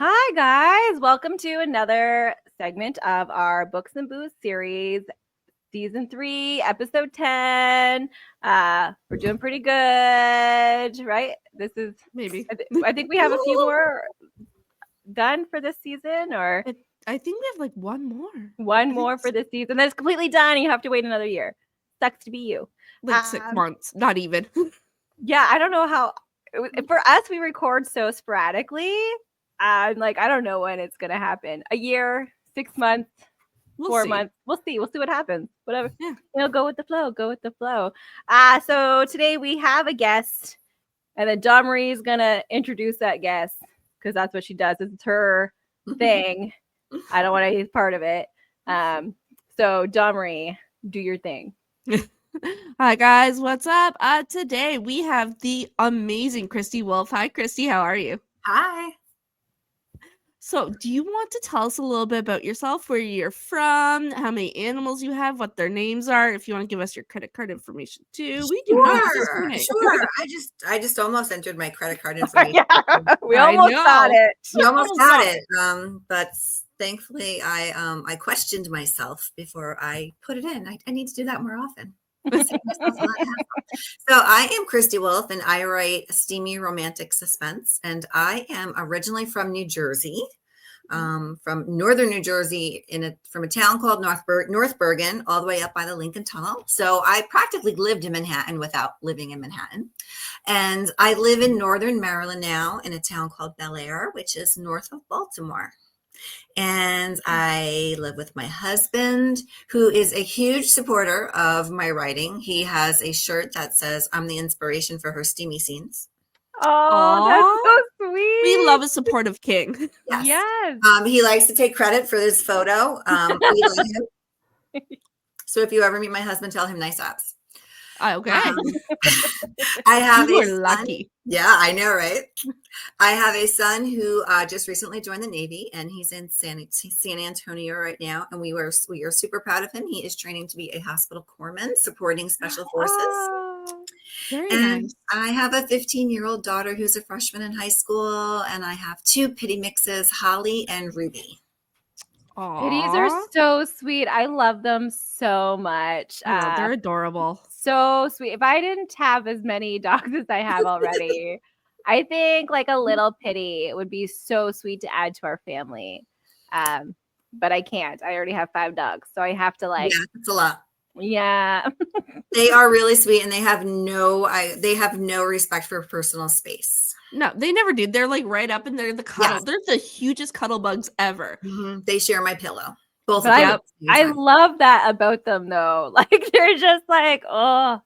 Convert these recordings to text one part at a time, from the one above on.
Hi, guys. Welcome to another segment of our Books and Booze series, Season 3, Episode 10. We're doing pretty good, right? This is Maybe. I think we have a few more done for this season, or I think we have like one more. one more for this season. Then it's completely done. You have to wait another year. Sucks to be you. Like 6 months, not even. Yeah, I don't know how. For us, we record so sporadically. I don't know when it's gonna happen. A year, 6 months, We'll 4 see. months. We'll see what happens. Whatever. Yeah. Go with the flow. So today we have a guest, and then Dawn Marie's gonna introduce that guest because that's what she does. It's her thing. I don't want to be part of it. So Dawn Marie, do your thing. Hi guys, what's up? Today we have the amazing Kristie Wolf. Hi Kristie, how are you? Hi. So, do you want to tell us a little bit about yourself, where you're from, how many animals you have, what their names are? If you want to give us your credit card information too, we do not discriminate. Sure. I just almost entered my credit card information. We almost got it. We almost got it. But thankfully I questioned myself before I put it in. I need to do that more often. So I am Kristie Wolf, and I write steamy romantic suspense, and I am originally from New Jersey, from northern New Jersey, from a town called North Bergen, all the way up by the Lincoln Tunnel. So I practically lived in Manhattan without living in Manhattan, and I live in northern Maryland now in a town called Bel Air, which is north of Baltimore. And I live with my husband, who is a huge supporter of my writing. He has a shirt that says, "I'm the inspiration for her steamy scenes." Oh, that's so sweet. We love a supportive king. Yes. He likes to take credit for this photo. We love him. So if you ever meet my husband, tell him nice abs. Okay. I have you a son. Lucky. Yeah, I know, right? I have a son who just recently joined the Navy, and he's in San Antonio right now. And we are super proud of him. He is training to be a hospital corpsman, supporting special forces. Oh, very and nice. I have a 15-year-old daughter who's a freshman in high school, and I have 2 pitty mixes, Holly and Ruby. Pitties are so sweet. I love them so much. I know, they're adorable. So sweet. If I didn't have as many dogs as I have already, I think like a little pitty would be so sweet to add to our family. But I can't. I already have 5 dogs, so I have to Yeah, that's a lot. Yeah. They are really sweet, and they have no respect for personal space. No, they never do. They're like right up, and they're the cuddle. Yes. They're the hugest cuddle bugs ever. Mm-hmm. They share my pillow. Both of them. I love that about them, though. Like they're just like, oh,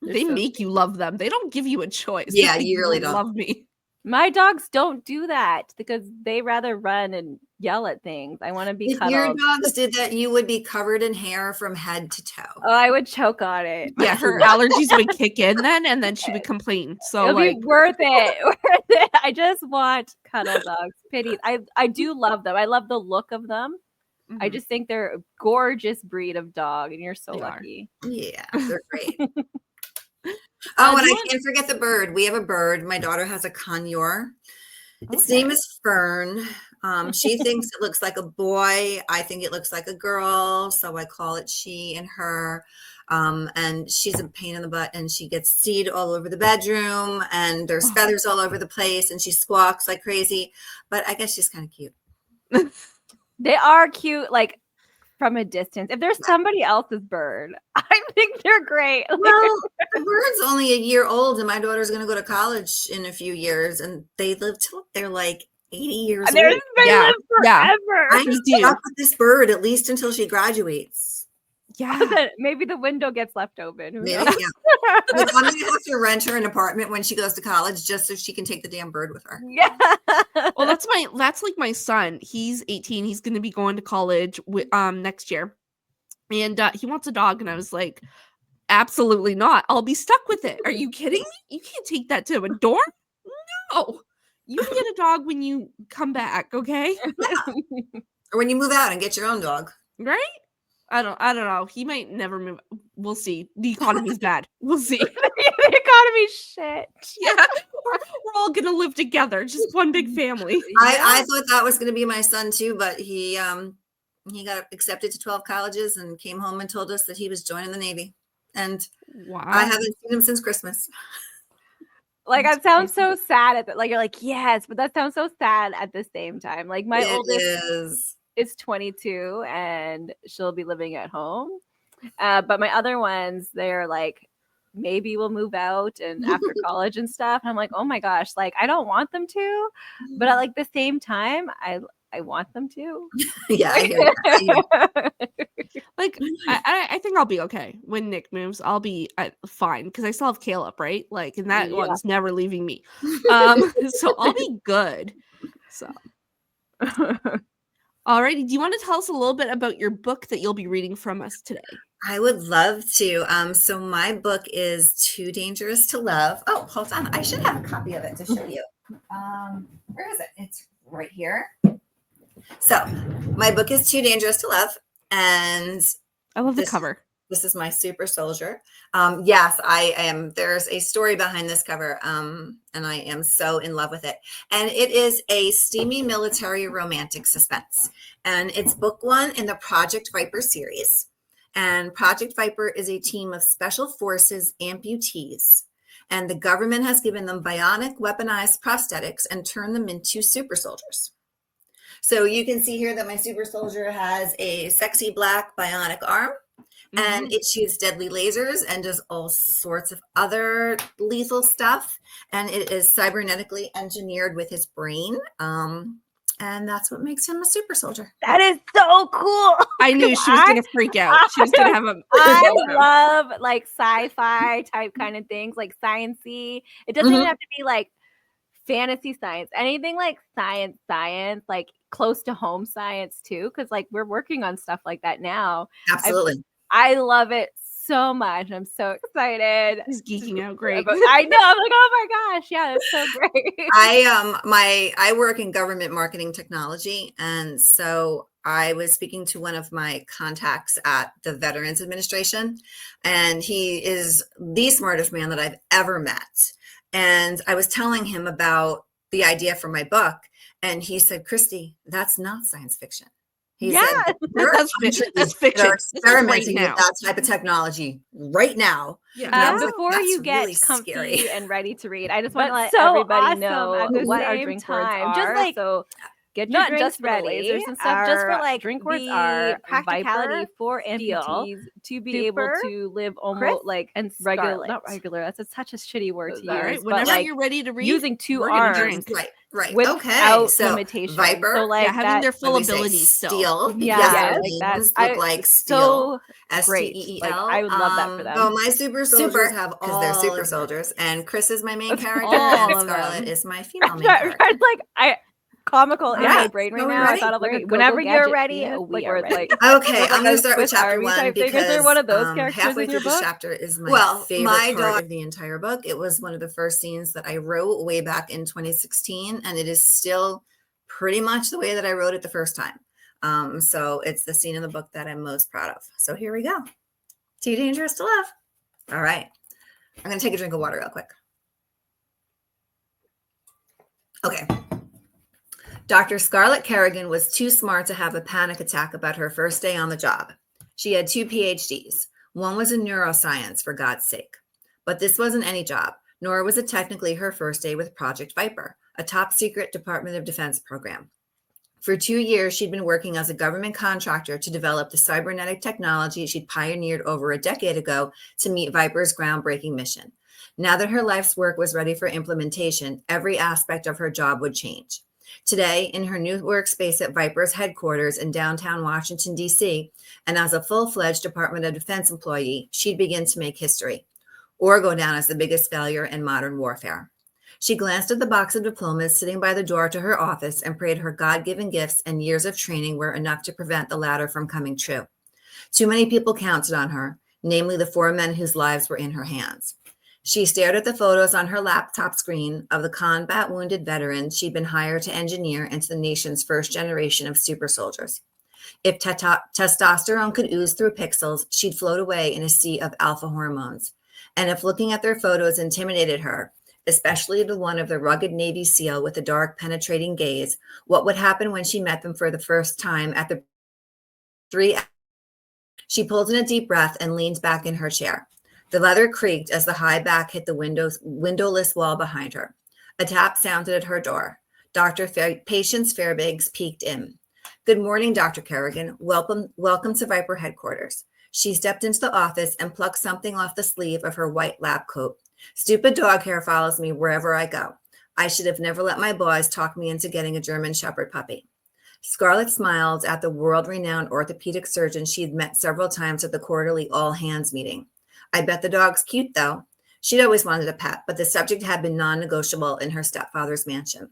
they make you love them. They don't give you a choice. Yeah, you really don't love me. My dogs don't do that because they rather run and yell at things. I want to be cuddled. If your dogs did that, you would be covered in hair from head to toe. Oh, I would choke on it. Yeah, her allergies would kick in then, and then she would complain. So it'll be worth it. I just want cuddle dogs. Pity. I do love them. I love the look of them. Mm-hmm. I just think they're a gorgeous breed of dog, and you're so lucky. Yeah, they're great. Oh, and I can't forget the bird. We have a bird. My daughter has a conure. Its name is Fern. She thinks it looks like a boy. I think it looks like a girl. So I call it she and her. And she's a pain in the butt, and she gets seed all over the bedroom, and there's feathers all over the place, and she squawks like crazy. But I guess she's kind of cute. They are cute, like from a distance. If there's somebody else's bird, I think they're great. Well, the bird's only a year old, and my daughter's going to go to college in a few years, and they live till they're like 80 years old. They live forever. I'm stuck with this bird at least until she graduates. Yeah, maybe the window gets left open. Maybe, yeah. I'm going to have to rent her an apartment when she goes to college just so she can take the damn bird with her. Yeah. Well, that's like my son. He's 18. He's going to be going to college next year, and he wants a dog. And I was like, absolutely not. I'll be stuck with it. Are you kidding me? You can't take that to a dorm. No, you can get a dog when you come back. Okay. Yeah. Or when you move out and get your own dog. Right. I don't know. He might never move. We'll see. The economy's bad. We'll see. The economy's shit. Yeah. We're all gonna live together, just one big family. I thought that was going to be my son too, but he got accepted to 12 colleges and came home and told us that he was joining the Navy. And Wow. I haven't seen him since Christmas. Like, That's that sounds crazy. so sad at that. Like, you're like, yes, but that sounds so sad at the same time. Like, my It oldest is 22 and she'll be living at home. But my other ones, they're like, maybe we'll move out and after college and stuff. And I'm like, oh my gosh, like, I don't want them to, but at like the same time, I want them to. Yeah, I hear that. Like, I think I'll be okay when Nick moves. I'll be fine because I still have Caleb, right? Like, and that Yeah. one's never leaving me. So I'll be good. So, alrighty. Do you want to tell us a little bit about your book that you'll be reading from us today? I would love to. So my book is Too Dangerous to Love. Oh, hold on. I should have a copy of it to show you. Where is it? It's right here. So my book is Too Dangerous to Love. And I love the cover. This is my super soldier. Yes, I am. There's a story behind this cover, and I am so in love with it. And it is a steamy military romantic suspense. And it's book 1 in the Project Viper series. And Project Viper is a team of special forces amputees. And the government has given them bionic weaponized prosthetics and turned them into super soldiers. So you can see here that my super soldier has a sexy black bionic arm. And it shoots deadly lasers and does all sorts of other lethal stuff. And it is cybernetically engineered with his brain. And that's what makes him a super soldier. That is so cool. I knew she was going to freak out. She was going to have a. I love like sci-fi type kind of things, like science-y. It doesn't even have to be like fantasy science. Anything like science, like close to home science too, because like we're working on stuff like that now. Absolutely. I love it so much. I'm so excited. He's geeking out great. I know. I'm like, oh my gosh, yeah, that's so great. I work in government marketing technology, and so I was speaking to one of my contacts at the Veterans Administration, and he is the smartest man that I've ever met. And I was telling him about the idea for my book, and he said, "Kristie, that's not science fiction." He said, that's fiction. They're experimenting with that type of technology right now. Yeah. Before like, you get really comfy scary. and ready to read, I just want to let so everybody awesome know at the what our same drink time. words Just are. like, So get your not drinks just for the ready. lasers and stuff, just for Our like drink words the are practicality Viper, for steel, amputees to be able super, to live almost crisp, like and regular, scarlet. not regular. That's such a shitty word to All use. right, but whenever like you're ready to read, using 2 we're gonna arms, drink. Right. without Okay. So limitation. Viper, So like having that, their full when we say abilities still. steel, because yeah, their like that. names look like steel. So S-T-E-E-L. great. Like I would love that for them. Well, my super soldiers have because they're super soldiers, and Chris is my main character, All and of Scarlett them. is my female main Right, character. like comical in Yeah. my brain right Are we now. I ready? thought of like Wait, a whenever go-go you're gadget ready, piece, we where are it's like Okay, like I'm going a to start with Swiss chapter Army 1 type thing. Is because there one of those characters halfway in through your the book? chapter is my my favorite part dog of the entire book. It was one of the first scenes that I wrote way back in 2016, and it is still pretty much the way that I wrote it the first time. So it's the scene in the book that I'm most proud of. So here we go. Too dangerous to love. All right. I'm going to take a drink of water real quick. Okay. Dr. Scarlett Kerrigan was too smart to have a panic attack about her first day on the job. She had 2 PhDs. One was in neuroscience, for God's sake. But this wasn't any job, nor was it technically her first day with Project Viper, a top secret Department of Defense program. For 2 years, she'd been working as a government contractor to develop the cybernetic technology she'd pioneered over a decade ago to meet Viper's groundbreaking mission. Now that her life's work was ready for implementation, every aspect of her job would change. Today, in her new workspace at Viper's headquarters in downtown Washington, D.C., and as a full-fledged Department of Defense employee, she'd begin to make history, or go down as the biggest failure in modern warfare. She glanced at the box of diplomas sitting by the door to her office and prayed her God-given gifts and years of training were enough to prevent the latter from coming true. Too many people counted on her, namely the 4 men whose lives were in her hands. She stared at the photos on her laptop screen of the combat-wounded veterans she'd been hired to engineer into the nation's first generation of super soldiers. If testosterone could ooze through pixels, she'd float away in a sea of alpha hormones. And if looking at their photos intimidated her, especially the one of the rugged Navy SEAL with a dark, penetrating gaze, what would happen when she met them for the first time at the 3. She pulled in a deep breath and leaned back in her chair. The leather creaked as the high back hit the windowless wall behind her. A tap sounded at her door. Patience Fairbanks peeked in. Good morning, Dr. Kerrigan. Welcome to Viper headquarters. She stepped into the office and plucked something off the sleeve of her white lab coat. Stupid dog hair follows me wherever I go. I should have never let my boys talk me into getting a German Shepherd puppy. Scarlett smiled at the world-renowned orthopedic surgeon she'd met several times at the quarterly all-hands meeting. I bet the dog's cute, though. She'd always wanted a pet, but the subject had been non-negotiable in her stepfather's mansion.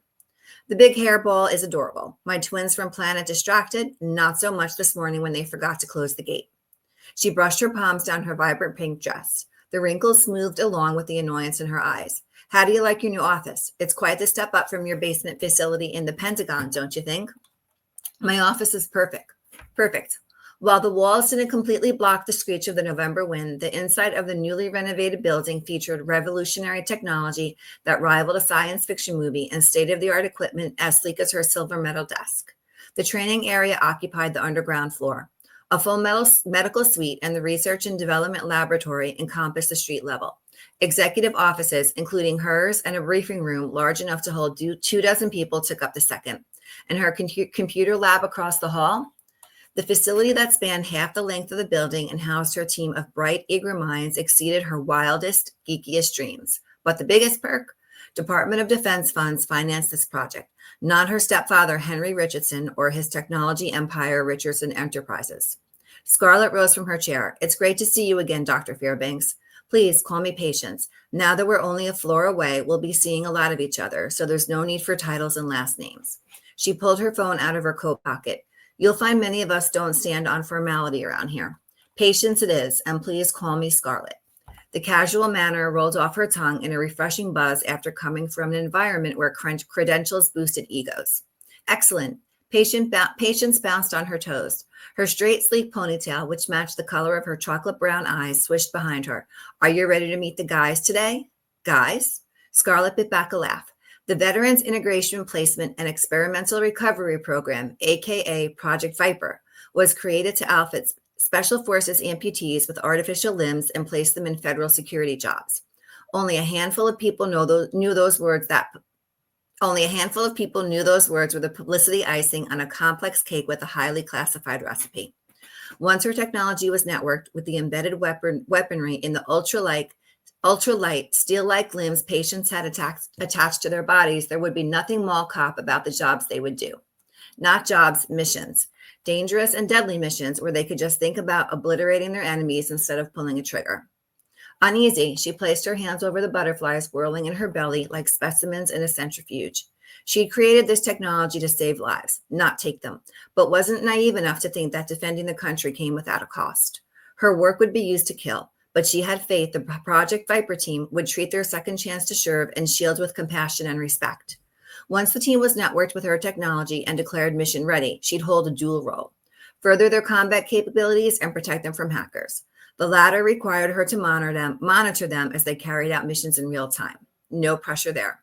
The big hairball is adorable. My twins from Planet Distracted, not so much this morning when they forgot to close the gate. She brushed her palms down her vibrant pink dress. The wrinkles smoothed along with the annoyance in her eyes. How do you like your new office? It's quite the step up from your basement facility in the Pentagon, don't you think? My office is perfect. While the walls didn't completely block the screech of the November wind, the inside of the newly renovated building featured revolutionary technology that rivaled a science fiction movie and state-of-the-art equipment as sleek as her silver metal desk. The training area occupied the underground floor. A full medical suite and the research and development laboratory encompassed the street level. Executive offices, including hers and a briefing room large enough to hold 24 people, took up the second. And her computer lab across the hall, the facility that spanned half the length of the building and housed her team of bright, eager minds, exceeded her wildest, geekiest dreams. But the biggest perk? Department of Defense funds financed this project, not her stepfather, Henry Richardson, or his technology empire, Richardson Enterprises. Scarlett rose from her chair. It's great to see you again, Dr. Fairbanks. Please call me Patience. Now that we're only a floor away, we'll be seeing a lot of each other, so there's no need for titles and last names. She pulled her phone out of her coat pocket. You'll find many of us don't stand on formality around here. Patience it is, and please call me Scarlett. The casual manner rolled off her tongue in a refreshing buzz after coming from an environment where credentials boosted egos. Excellent. Patience bounced on her toes. Her straight, sleek ponytail, which matched the color of her chocolate brown eyes, swished behind her. Are you ready to meet the guys today? Guys? Scarlett bit back a laugh. The Veterans Integration Placement and Experimental Recovery Program, aka Project Viper, was created to outfit Special Forces amputees with artificial limbs and place them in federal security jobs. Only a handful of people knew those words were the publicity icing on a complex cake with a highly classified recipe. Once her technology was networked with the embedded weaponry in the ultralight, steel-like limbs patients had attached to their bodies, there would be nothing mall cop about the jobs they would do. Not jobs, missions. Dangerous and deadly missions where they could just think about obliterating their enemies instead of pulling a trigger. Uneasy, she placed her hands over the butterflies whirling in her belly like specimens in a centrifuge. She created this technology to save lives, not take them, but wasn't naive enough to think that defending the country came without a cost. Her work would be used to kill, but she had faith the Project Viper team would treat their second chance to serve and shield with compassion and respect. Once the team was networked with her technology and declared mission ready, she'd hold a dual role: further their combat capabilities and protect them from hackers. The latter required her to monitor them as they carried out missions in real time. No pressure there.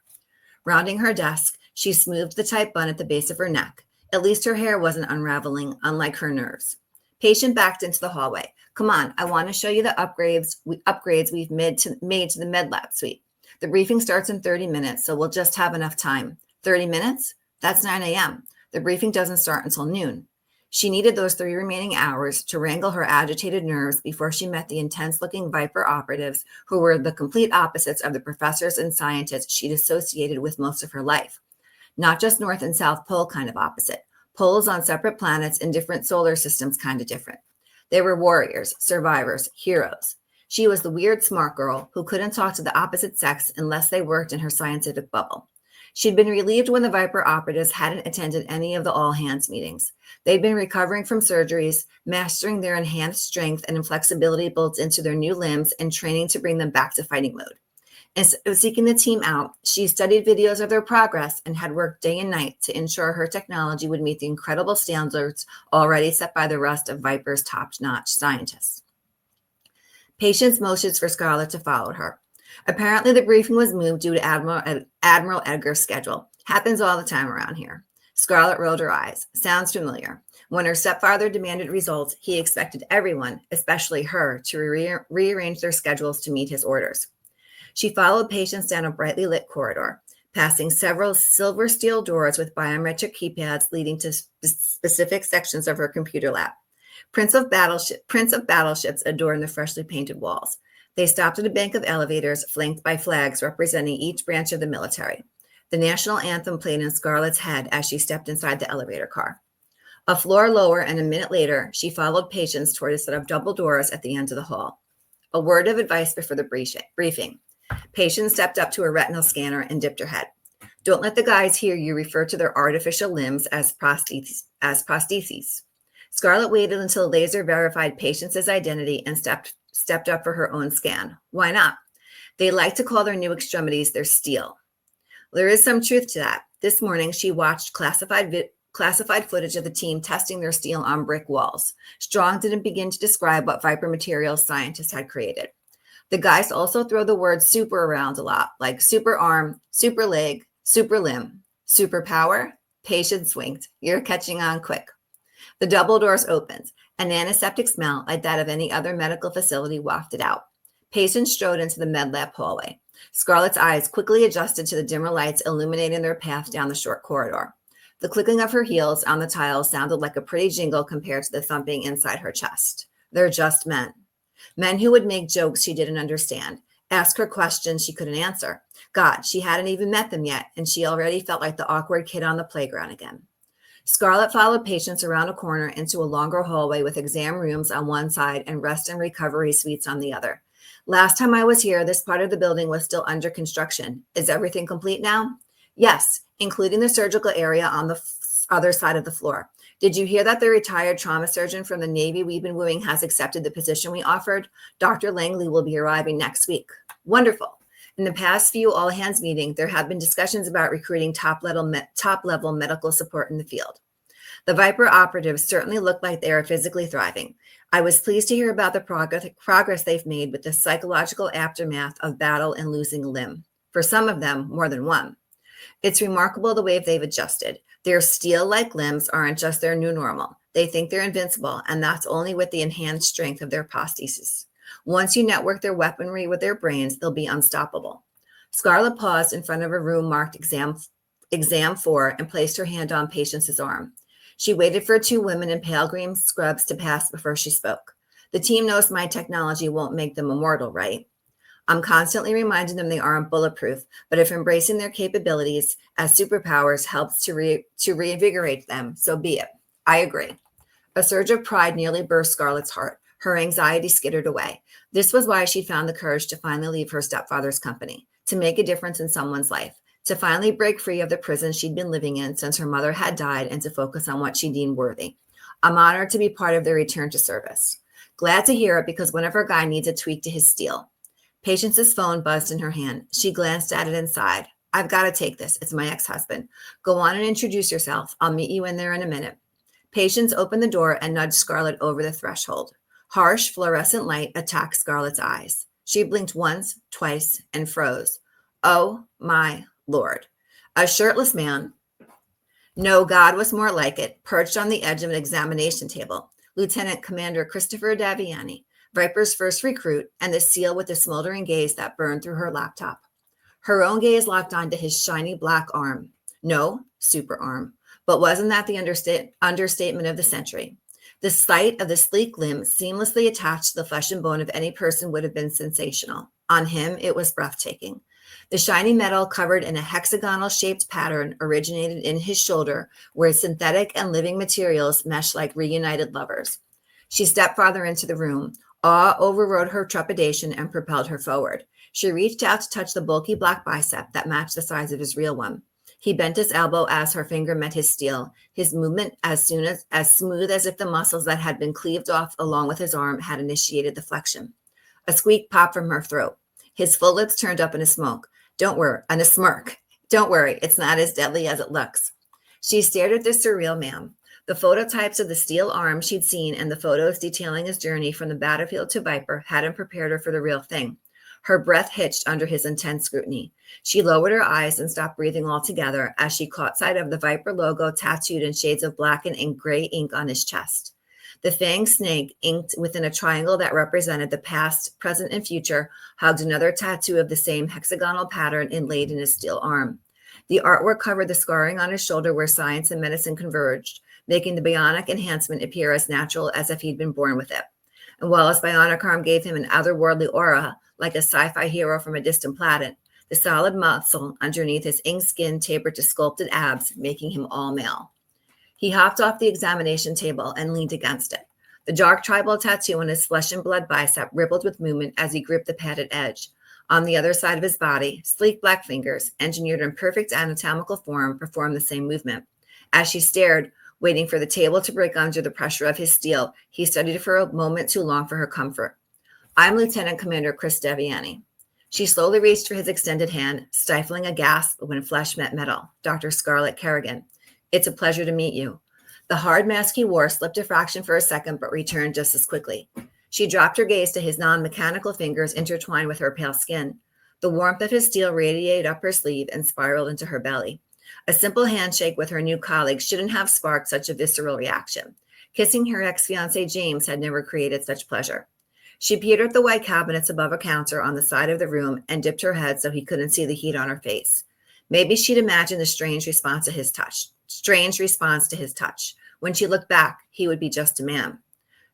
Rounding her desk, she smoothed the tight bun at the base of her neck. At least her hair wasn't unraveling, unlike her nerves. Patient backed into the hallway. Come on, I want to show you the upgrades we've made to the med lab suite. The briefing starts in 30 minutes, so we'll just have enough time. 30 minutes? That's 9 a.m. The briefing doesn't start until noon. She needed those 3 remaining hours to wrangle her agitated nerves before she met the intense-looking Viper operatives who were the complete opposites of the professors and scientists she'd associated with most of her life. Not just North and South Pole kind of opposite. Poles on separate planets in different solar systems kind of different. They were warriors, survivors, heroes. She was the weird smart girl who couldn't talk to the opposite sex unless they worked in her scientific bubble. She'd been relieved when the Viper operatives hadn't attended any of the all-hands meetings. They'd been recovering from surgeries, mastering their enhanced strength and inflexibility built into their new limbs, and training to bring them back to fighting mode. Instead of seeking the team out, she studied videos of their progress and had worked day and night to ensure her technology would meet the incredible standards already set by the rest of Viper's top-notch scientists. Patience motions for Scarlett to follow her. Apparently, the briefing was moved due to Admiral Edgar's schedule. Happens all the time around here. Scarlett rolled her eyes. Sounds familiar. When her stepfather demanded results, he expected everyone, especially her, to rearrange their schedules to meet his orders. She followed patients down a brightly lit corridor, passing several silver steel doors with biometric keypads leading to specific sections of her computer lab. Prints of battleships adorned the freshly painted walls. They stopped at a bank of elevators flanked by flags representing each branch of the military. The national anthem played in Scarlett's head as she stepped inside the elevator car. A floor lower and a minute later, she followed patients toward a set of double doors at the end of the hall. A word of advice before the briefing. Patients stepped up to a retinal scanner and dipped her head. Don't let the guys hear you refer to their artificial limbs as prostheses. Scarlett waited until laser verified patients' identity and stepped up for her own scan. Why not? They like to call their new extremities their steel. There is some truth to that. This morning, she watched classified footage of the team testing their steel on brick walls. Strong didn't begin to describe what Viper materials scientists had created. The guys also throw the word super around a lot, like super arm, super leg, super limb, super power. Patience winked. You're catching on quick. The double doors opened. An antiseptic smell, like that of any other medical facility, wafted out. Patients strode into the med lab hallway. Scarlett's eyes quickly adjusted to the dimmer lights illuminating their path down the short corridor. The clicking of her heels on the tiles sounded like a pretty jingle compared to the thumping inside her chest. They're just men. Men who would make jokes she didn't understand, ask her questions she couldn't answer. God, she hadn't even met them yet, and she already felt like the awkward kid on the playground again. Scarlett followed patients around a corner into a longer hallway with exam rooms on one side and rest and recovery suites on the other. Last time I was here, this part of the building was still under construction. Is everything complete now? Yes, including the surgical area on the other side of the floor. Did you hear that the retired trauma surgeon from the Navy we've been wooing has accepted the position we offered? Dr. Langley will be arriving next week. Wonderful. In the past few all-hands meetings, there have been discussions about recruiting top-level medical support in the field. The Viper operatives certainly look like they are physically thriving. I was pleased to hear about the progress they've made with the psychological aftermath of battle and losing a limb. For some of them, more than one. It's remarkable the way they've adjusted. Their steel-like limbs aren't just their new normal. They think they're invincible, and that's only with the enhanced strength of their prostheses. Once you network their weaponry with their brains, they'll be unstoppable. Scarlett paused in front of a room marked Exam 4 and placed her hand on patient's arm. She waited for two women in pale green scrubs to pass before she spoke. The team knows my technology won't make them immortal, right? I'm constantly reminding them they aren't bulletproof, but if embracing their capabilities as superpowers helps to reinvigorate them, so be it. I agree. A surge of pride nearly burst Scarlett's heart. Her anxiety skittered away. This was why she found the courage to finally leave her stepfather's company, to make a difference in someone's life, to finally break free of the prison she'd been living in since her mother had died and to focus on what she deemed worthy. I'm honored to be part of their return to service. Glad to hear it because one of her guys needs a tweak to his steel. Patience's phone buzzed in her hand. She glanced at it and sighed. I've got to take this. It's my ex-husband. Go on and introduce yourself. I'll meet you in there in a minute. Patience opened the door and nudged Scarlett over the threshold. Harsh fluorescent light attacked Scarlett's eyes. She blinked once, twice, and froze. Oh my Lord. A shirtless man. No, God was more like it, perched on the edge of an examination table. Lieutenant Commander Christopher Daviani, Viper's first recruit, and the SEAL with the smoldering gaze that burned through her laptop. Her own gaze locked onto his shiny black arm. No, super arm. But wasn't that the understatement of the century? The sight of the sleek limb seamlessly attached to the flesh and bone of any person would have been sensational. On him, it was breathtaking. The shiny metal covered in a hexagonal-shaped pattern originated in his shoulder, where synthetic and living materials meshed like reunited lovers. She stepped farther into the room. Awe overrode her trepidation and propelled her forward. She reached out to touch the bulky black bicep that matched the size of his real one. He bent his elbow as her finger met his steel, his movement as smooth as if the muscles that had been cleaved off along with his arm had initiated the flexion. A squeak popped from her throat. His full lips turned up in a smirk. Don't worry, it's not as deadly as it looks. She stared at the surreal man. The phototypes of the steel arm she'd seen and the photos detailing his journey from the battlefield to Viper hadn't prepared her for the real thing. Her breath hitched under his intense scrutiny. She lowered her eyes and stopped breathing altogether as she caught sight of the Viper logo tattooed in shades of black and gray ink on his chest. The fanged snake, inked within a triangle that represented the past, present, and future, hugged another tattoo of the same hexagonal pattern inlaid in his steel arm. The artwork covered the scarring on his shoulder where science and medicine converged, making the bionic enhancement appear as natural as if he'd been born with it. And while his bionic arm gave him an otherworldly aura, like a sci-fi hero from a distant planet, the solid muscle underneath his inked skin tapered to sculpted abs, making him all male. He hopped off the examination table and leaned against it. The dark tribal tattoo on his flesh and blood bicep rippled with movement as he gripped the padded edge. On the other side of his body, sleek black fingers, engineered in perfect anatomical form, performed the same movement. As she stared, waiting for the table to break under the pressure of his steel, he studied for a moment too long for her comfort. I'm Lieutenant Commander Kristie Wolf. She slowly reached for his extended hand, stifling a gasp when flesh met metal. Dr. Scarlett Kerrigan. It's a pleasure to meet you. The hard mask he wore slipped a fraction for a second, but returned just as quickly. She dropped her gaze to his non-mechanical fingers intertwined with her pale skin. The warmth of his steel radiated up her sleeve and spiraled into her belly. A simple handshake with her new colleague shouldn't have sparked such a visceral reaction. Kissing her ex-fiancé James had never created such pleasure. She peered at the white cabinets above a counter on the side of the room and dipped her head so he couldn't see the heat on her face. Maybe she'd imagined a strange response to his touch. When she looked back, he would be just a man.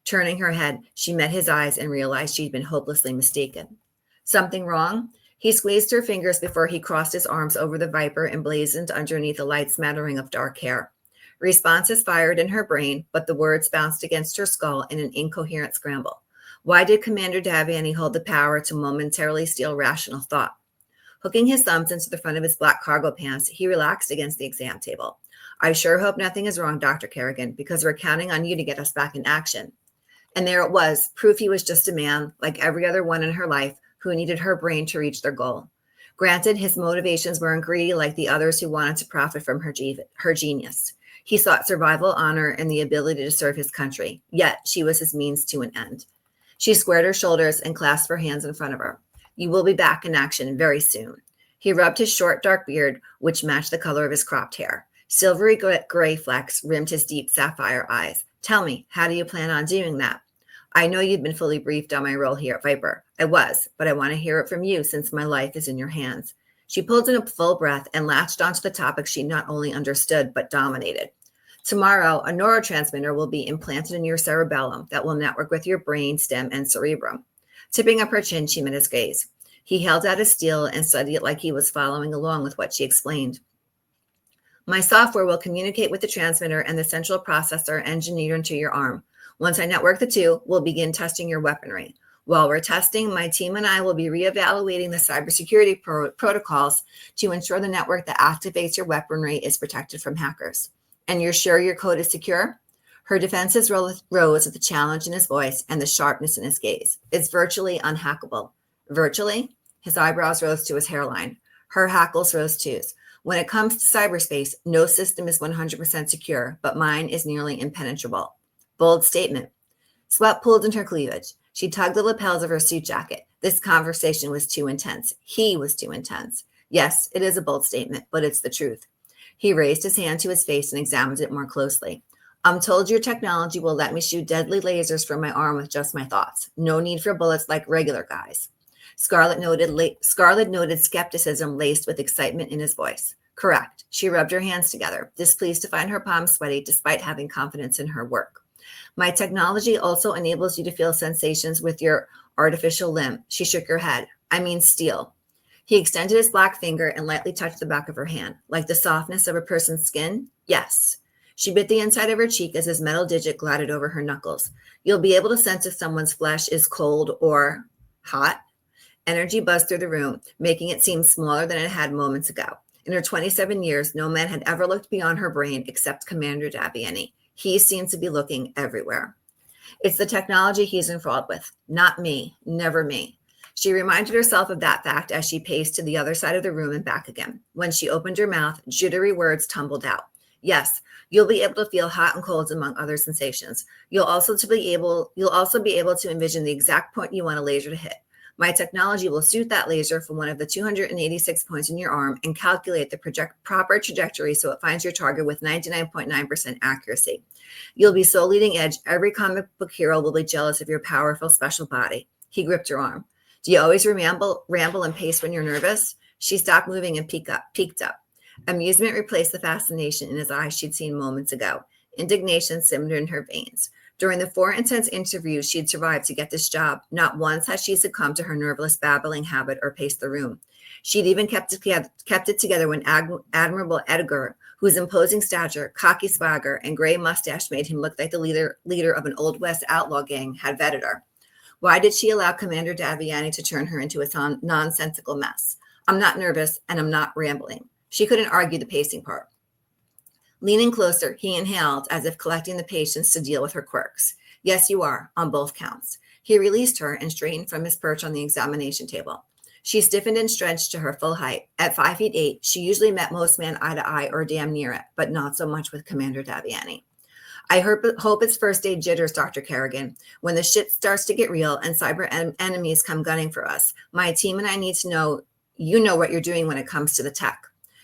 Turning her head, she met his eyes and realized she'd been hopelessly mistaken. Something wrong? He squeezed her fingers before he crossed his arms over the Viper and blazoned underneath a light smattering of dark hair. Responses fired in her brain, but the words bounced against her skull in an incoherent scramble. Why did Commander Daviani hold the power to momentarily steal rational thought? Hooking his thumbs into the front of his black cargo pants, he relaxed against the exam table. I sure hope nothing is wrong, Dr. Kerrigan, because we're counting on you to get us back in action. And there it was, proof he was just a man, like every other one in her life, who needed her brain to reach their goal. Granted, his motivations weren't greedy like the others who wanted to profit from her genius. He sought survival, honor, and the ability to serve his country, yet she was his means to an end. She squared her shoulders and clasped her hands in front of her. You will be back in action very soon. He rubbed his short, dark beard, which matched the color of his cropped hair. Silvery gray flecks rimmed his deep sapphire eyes. Tell me, how do you plan on doing that? I know you've been fully briefed on my role here at Viper. I was, but I want to hear it from you since my life is in your hands. She pulled in a full breath and latched onto the topic she not only understood, but dominated. Tomorrow, a neurotransmitter will be implanted in your cerebellum that will network with your brain, stem, and cerebrum. Tipping up her chin, she met his gaze. He held out his steel and studied it like he was following along with what she explained. My software will communicate with the transmitter and the central processor engineered into your arm. Once I network the two, we'll begin testing your weaponry. While we're testing, my team and I will be reevaluating the cybersecurity protocols to ensure the network that activates your weaponry is protected from hackers. And you're sure your code is secure? Her defenses rose at the challenge in his voice and the sharpness in his gaze. It's virtually unhackable. Virtually? His eyebrows rose to his hairline. Her hackles rose too. When it comes to cyberspace, no system is 100% secure, but mine is nearly impenetrable. Bold statement. Sweat pooled in her cleavage. She tugged the lapels of her suit jacket. This conversation was too intense. He was too intense. Yes, it is a bold statement, but it's the truth. He raised his hand to his face and examined it more closely. I'm told your technology will let me shoot deadly lasers from my arm with just my thoughts. No need for bullets like regular guys. Scarlett noted skepticism laced with excitement in his voice. Correct. She rubbed her hands together, displeased to find her palms sweaty despite having confidence in her work. My technology also enables you to feel sensations with your artificial limb. She shook her head. I mean steel. He extended his black finger and lightly touched the back of her hand. Like the softness of a person's skin? Yes. She bit the inside of her cheek as his metal digit glided over her knuckles. You'll be able to sense if someone's flesh is cold or hot. Energy buzzed through the room, making it seem smaller than it had moments ago. In her 27 years, no man had ever looked beyond her brain except Commander Daviani. He seems to be looking everywhere. It's the technology he's enthralled with, not me, never me. She reminded herself of that fact as she paced to the other side of the room and back again. When she opened her mouth, jittery words tumbled out. Yes, you'll be able to feel hot and cold among other sensations. You'll also be able to envision the exact point you want a laser to hit. My technology will shoot that laser from one of the 286 points in your arm and calculate the proper trajectory so it finds your target with 99.9% accuracy. You'll be so leading edge, every comic book hero will be jealous of your powerful special body. He gripped her arm. Do you always ramble and pace when you're nervous? She stopped moving and peeked up. Amusement replaced the fascination in his eyes she'd seen moments ago. Indignation simmered in her veins. During the 4 intense interviews she'd survived to get this job, not once had she succumbed to her nerveless babbling habit or paced the room. She'd even kept it together when Admiral Edgar, whose imposing stature, cocky swagger, and gray mustache made him look like the leader of an Old West outlaw gang, had vetted her. Why did she allow Commander Daviani to turn her into a nonsensical mess? I'm not nervous, and I'm not rambling. She couldn't argue the pacing part. Leaning closer, he inhaled as if collecting the patience to deal with her quirks. Yes, you are, on both counts. He released her and straightened from his perch on the examination table. She stiffened and stretched to her full height. At 5'8", she usually met most men eye to eye or damn near it, but not so much with Commander Daviani. I hope it's first day jitters, Dr. Kerrigan. When the shit starts to get real and cyber enemies come gunning for us, my team and I need to know you know what you're doing when it comes to the tech.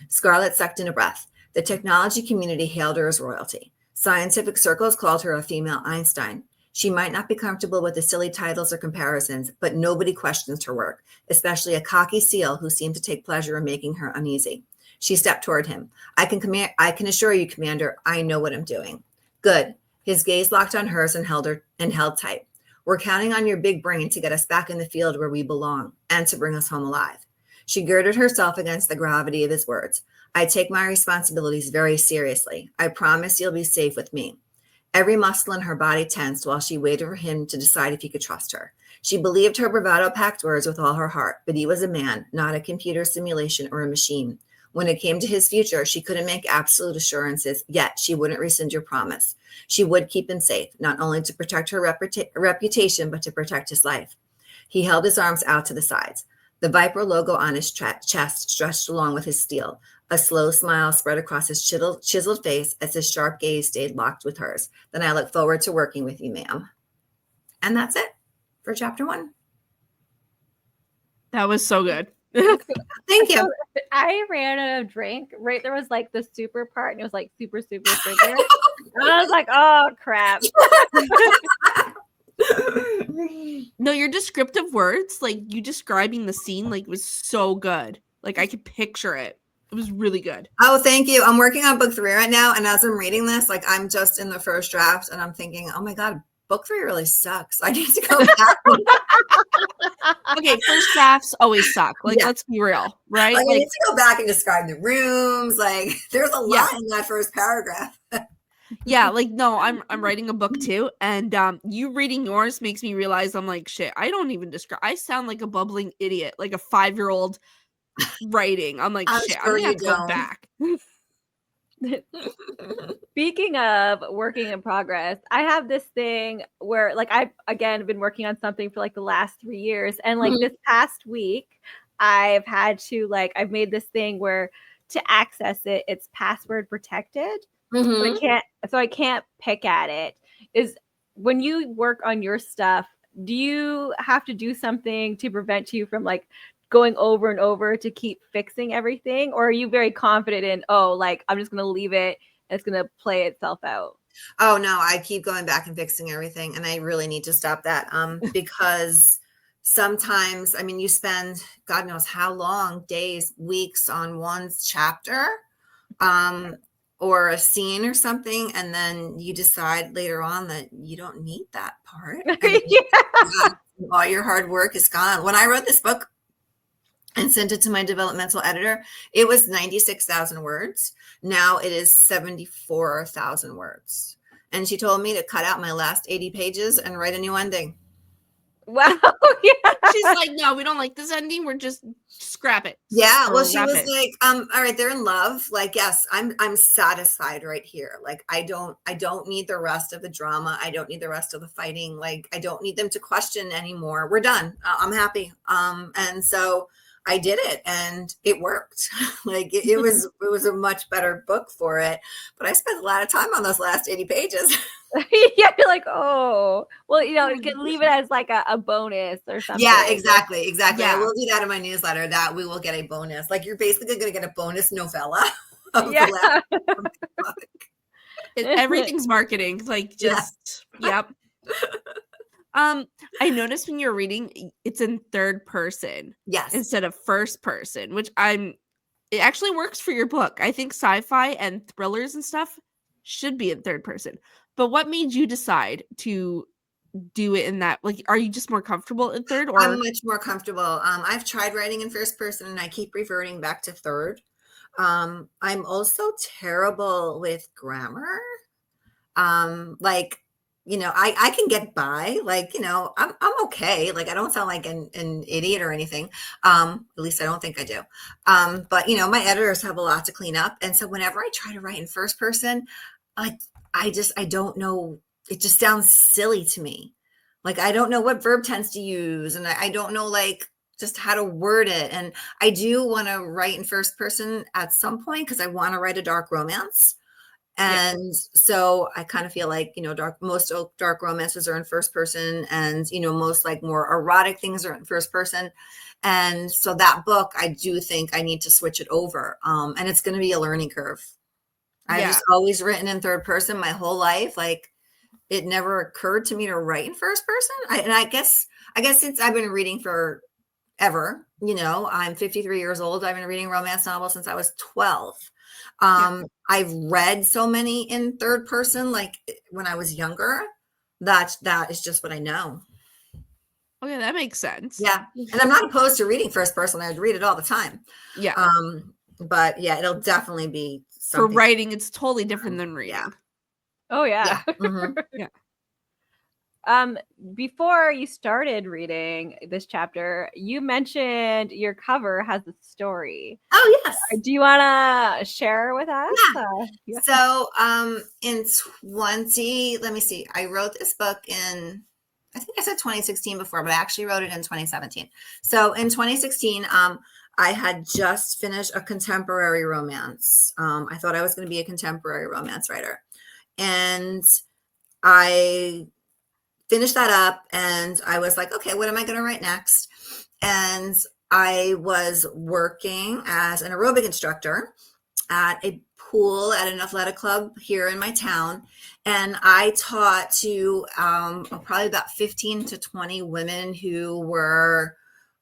Scarlett sucked in a breath. The technology community hailed her as royalty. Scientific circles called her a female Einstein. She might not be comfortable with the silly titles or comparisons, but nobody questions her work, especially a cocky SEAL who seemed to take pleasure in making her uneasy. She stepped toward him. I can assure you, Commander, I know what I'm doing. Good. His gaze locked on hers and held tight. We're counting on your big brain to get us back in the field where we belong and to bring us home alive. She girded herself against the gravity of his words. I take my responsibilities very seriously. I promise you'll be safe with me. Every muscle in her body tensed while she waited for him to decide if he could trust her. She believed her bravado-packed words with all her heart, but he was a man, not a computer simulation or a machine. When it came to his future, she couldn't make absolute assurances, yet she wouldn't rescind her promise. She would keep him safe, not only to protect her reputation, but to protect his life. He held his arms out to the sides. The Viper logo on his chest stretched along with his steel. A slow smile spread across his chiseled face as his sharp gaze stayed locked with hers. Then I look forward to working with you, ma'am. And that's it for chapter 1. That was so good. Thank you. I ran out of drink. Right there was like the super part, and it was like super sugar. And I was like, oh crap. No, your descriptive words, like you describing the scene, like was so good. Like I could picture it. It was really good. Oh, thank you. I'm working on book 3 right now. And as I'm reading this, like I'm just in the first draft and I'm thinking, oh my God, book 3 really sucks. I need to go back. Okay, first drafts always suck. Like, Yeah. let's be real, right? Like, I need to go back and describe the rooms. Like there's a lot in that first paragraph. Yeah, like no, I'm writing a book too, and you reading yours makes me realize I'm like shit. I don't even describe. I sound like a bubbling idiot, like a 5-year-old writing. I'm like shit. I'm gonna have to go back. Speaking of working in progress, I have this thing where like I've again been working on something for like the last 3 years, and like this past week I've had to like I've made this thing where to access it, it's password protected. So I can't pick at it. Is when you work on your stuff, do you have to do something to prevent you from like going over and over to keep fixing everything? Or are you very confident in, oh, like I'm just going to leave it and it's going to play itself out? Oh no, I keep going back and fixing everything. And I really need to stop that because sometimes, I mean, you spend God knows how long, days, weeks on one chapter. Or a scene or something, and then you decide later on that you don't need that part. All your hard work is gone. When I wrote this book and sent it to my developmental editor, it was 96,000 words. Now it is 74,000 words. And she told me to cut out my last 80 pages and write a new ending. Wow. Yeah. She's like, no, we don't like this ending. We're just scrap it. Yeah. Well, she was like, all right, they're in love. Like, yes, I'm satisfied right here. Like, I don't need the rest of the drama. I don't need the rest of the fighting. Like, I don't need them to question anymore. We're done. I'm happy. And so I did it and it worked. Like it was a much better book for it. But I spent a lot of time on those last 80 pages. Yeah, you're like, oh, well, you can leave it as like a bonus or something. Yeah, exactly. Yeah. I will do that in my newsletter, that we will get a bonus. Like you're basically going to get a bonus novella of Yeah. the last book. Everything's marketing. Like just yep. I noticed when you're reading, it's in third person Yes. instead of first person, which it actually works for your book. I think sci-fi and thrillers and stuff should be in third person. But what made you decide to do it in that? Like, are you just more comfortable in third, or I'm much more comfortable. I've tried writing in first person and I keep reverting back to third. I'm also terrible with grammar. Like, I can get by, like, I'm okay. Like, I don't sound like an idiot or anything. At least I don't think I do. But my editors have a lot to clean up. And so whenever I try to write in first person, like, I don't know. It just sounds silly to me. Like, I don't know what verb tense to use. And I don't know, like, just how to word it. And I do want to write in first person at some point because I want to write a dark romance. And so I kind of feel like, most dark romances are in first person, and, most like more erotic things are in first person. And so that book, I do think I need to switch it over. And it's going to be a learning curve. I've just always written in third person my whole life. Like, it never occurred to me to write in first person. I guess since I've been reading for ever, I'm 53 years old. I've been reading romance novels since I was 12. I've read so many in third person, like when I was younger, that is just what I know. Okay, that makes sense. Yeah. And I'm not opposed to reading first person. I would read it all the time. Yeah. But yeah, it'll definitely be for writing. It's totally different than reading. Yeah. Oh yeah. Mhm. Yeah. Before you started reading this chapter, you mentioned your cover has a story. Oh yes. Do you want to share with us? Yeah. So, in let me see. I wrote this book in, I think I said 2016 before, but I actually wrote it in 2017. So in 2016, I had just finished a contemporary romance. I thought I was going to be a contemporary romance writer, and I finished that up, and I was like, okay, what am I going to write next? And I was working as an aerobic instructor at a pool at an athletic club here in my town. And I taught to probably about 15 to 20 women who were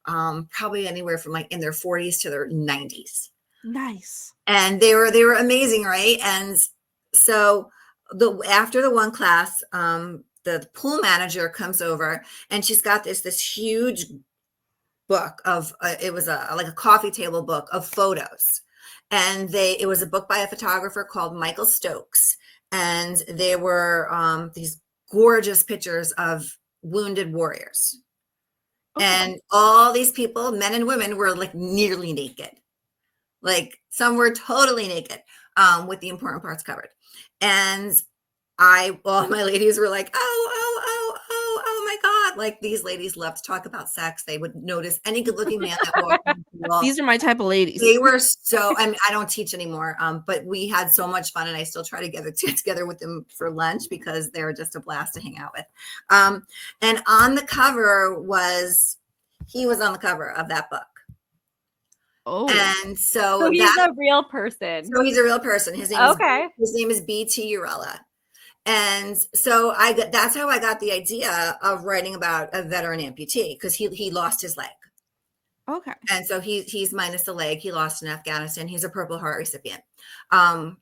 probably anywhere from like in their 40s to their 90s. Nice. And they were amazing, right? And so after the one class, the pool manager comes over, and she's got this huge book of it was like a coffee table book of photos, and it was a book by a photographer called Michael Stokes, and they were these gorgeous pictures of wounded warriors. Okay. And all these people, men and women, were like nearly naked. Like some were totally naked, with the important parts covered. And all my ladies were like, oh my God. Like, these ladies love to talk about sex. They would notice any good looking man that walked in the pool. These are my type of ladies. They were so, I mean, I don't teach anymore, but we had so much fun, and I still try to get together with them for lunch because they're just a blast to hang out with. And on the cover he was on the cover of that book. Oh, and so he's a real person. So he's a real person. His name is B.T. Urella. And so that's how I got the idea of writing about a veteran amputee, because he lost his leg. Okay. And so he's minus a leg. He lost in Afghanistan. He's a Purple Heart recipient. I'm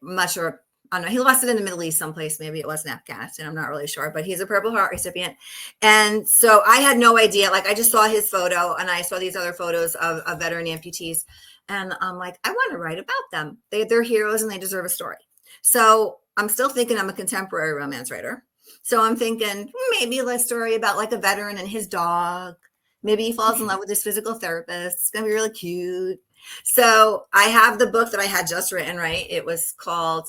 not sure. I don't know. He lost it in the Middle East someplace. Maybe it was in Afghanistan. I'm not really sure, but he's a Purple Heart recipient. And so I had no idea. Like, I just saw his photo, and I saw these other photos of veteran amputees. And I'm like, I want to write about them. They're heroes, and they deserve a story. So I'm still thinking I'm a contemporary romance writer. So I'm thinking maybe a story about like a veteran and his dog. Maybe he falls in love with his physical therapist. It's going to be really cute. So I have the book that I had just written, right? It was called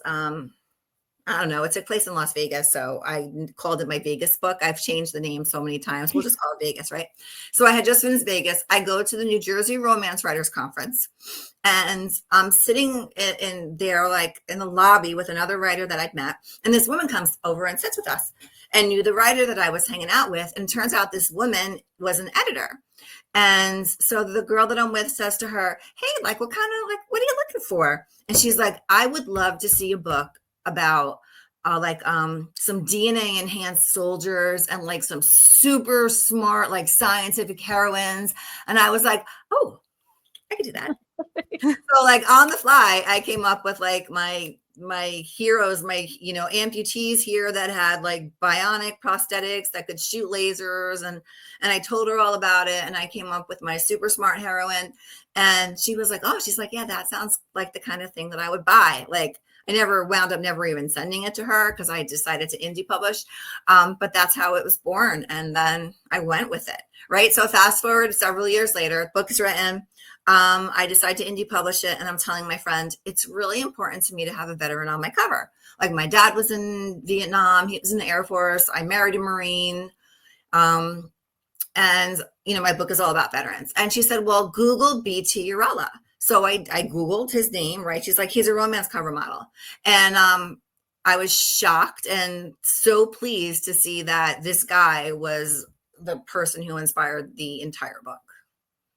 I don't know. It took place in Las Vegas, so I called it my Vegas book. I've changed the name so many times. We'll just call it Vegas, right? So I had just finished Vegas. I go to the New Jersey Romance Writers Conference, and I'm sitting in there, like in the lobby with another writer that I'd met, and this woman comes over and sits with us, and knew the writer that I was hanging out with. And it turns out this woman was an editor. And so the girl that I'm with says to her, "Hey, like, what are you looking for?" And she's like, "I would love to see a book about some DNA enhanced soldiers and like some super smart, like scientific heroines." And I was like, "Oh, I could do that." So like on the fly, I came up with like my heroes, my, amputees here that had like bionic prosthetics that could shoot lasers. And I told her all about it. And I came up with my super smart heroine. And she was like, "Oh," she's like, "Yeah, that sounds like the kind of thing that I would buy." Like, I wound up never even sending it to her because I decided to indie publish. But that's how it was born. And then I went with it. Right. So fast forward several years later, book is written. I decide to indie publish it. And I'm telling my friend, it's really important to me to have a veteran on my cover. Like, my dad was in Vietnam. He was in the Air Force. I married a Marine. And, my book is all about veterans. And she said, "Well, Google BT Urella." So I Googled his name, right? She's like, "He's a romance cover model." And I was shocked and so pleased to see that this guy was the person who inspired the entire book.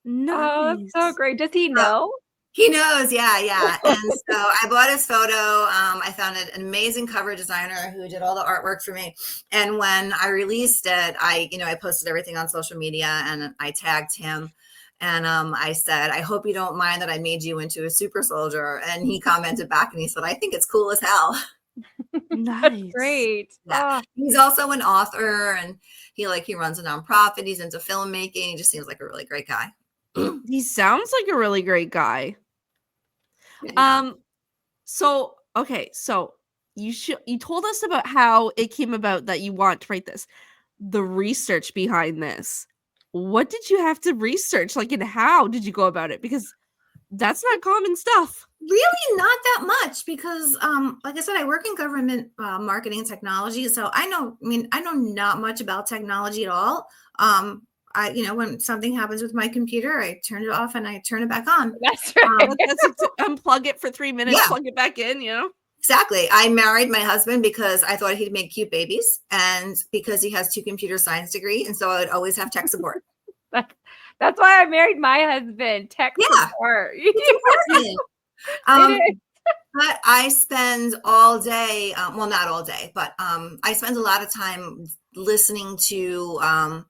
Oh, that's so Nice. great. Does he know? He knows, yeah. And so I bought his photo. I found an amazing cover designer who did all the artwork for me. And when I released it, I posted everything on social media and I tagged him. And I said, "I hope you don't mind that I made you into a super soldier." And he commented back and he said, "I think it's cool as hell." Nice. Great. Yeah. He's also an author, and he runs a nonprofit. He's into filmmaking. He just seems like a really great guy. He sounds like a really great guy. Yeah. So okay, so you told us about how it came about that you want to write this. The research behind this. What did you have to research? Like, and how did you go about it? Because that's not common stuff. Really not that much because, like I said, I work in government marketing and technology. So I know not much about technology at all. When something happens with my computer, I turn it off and I turn it back on. That's right. That's unplug it for 3 minutes, Yeah. plug it back in, Exactly. I married my husband because I thought he'd make cute babies and because he has 2 computer science degrees. And so I would always have tech support. That's why I married my husband. Tech support. It's important. But I spend all day, well, not all day, but I spend a lot of time listening to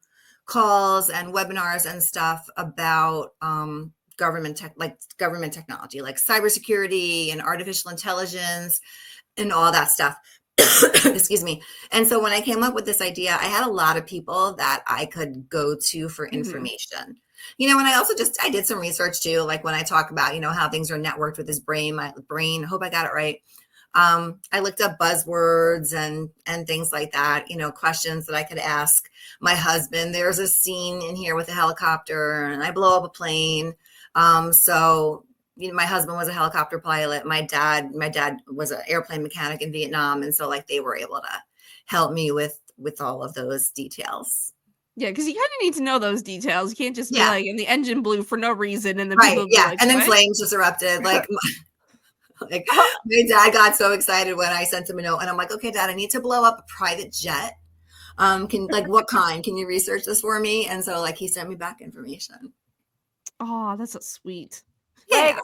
calls and webinars and stuff about government technology, like cybersecurity and artificial intelligence and all that stuff. Excuse me. And so when I came up with this idea, I had a lot of people that I could go to for information. And I also I did some research too, like when I talk about, how things are networked with his brain, my brain, I hope I got it right. I looked up buzzwords and things like that, questions that I could ask my husband. There's a scene in here with a helicopter and I blow up a plane. So my husband was a helicopter pilot. My dad was an airplane mechanic in Vietnam. And so they were able to help me with all of those details. Yeah, because you kind of need to know those details. You can't just be like, and the engine blew for no reason, and then people right, yeah, and then what? flames just erupted. My dad got so excited when I sent him a note, and I'm like, "Okay, Dad, I need to blow up a private jet. What kind? Can you research this for me?" And so he sent me back information. Oh, that's so sweet. Yeah.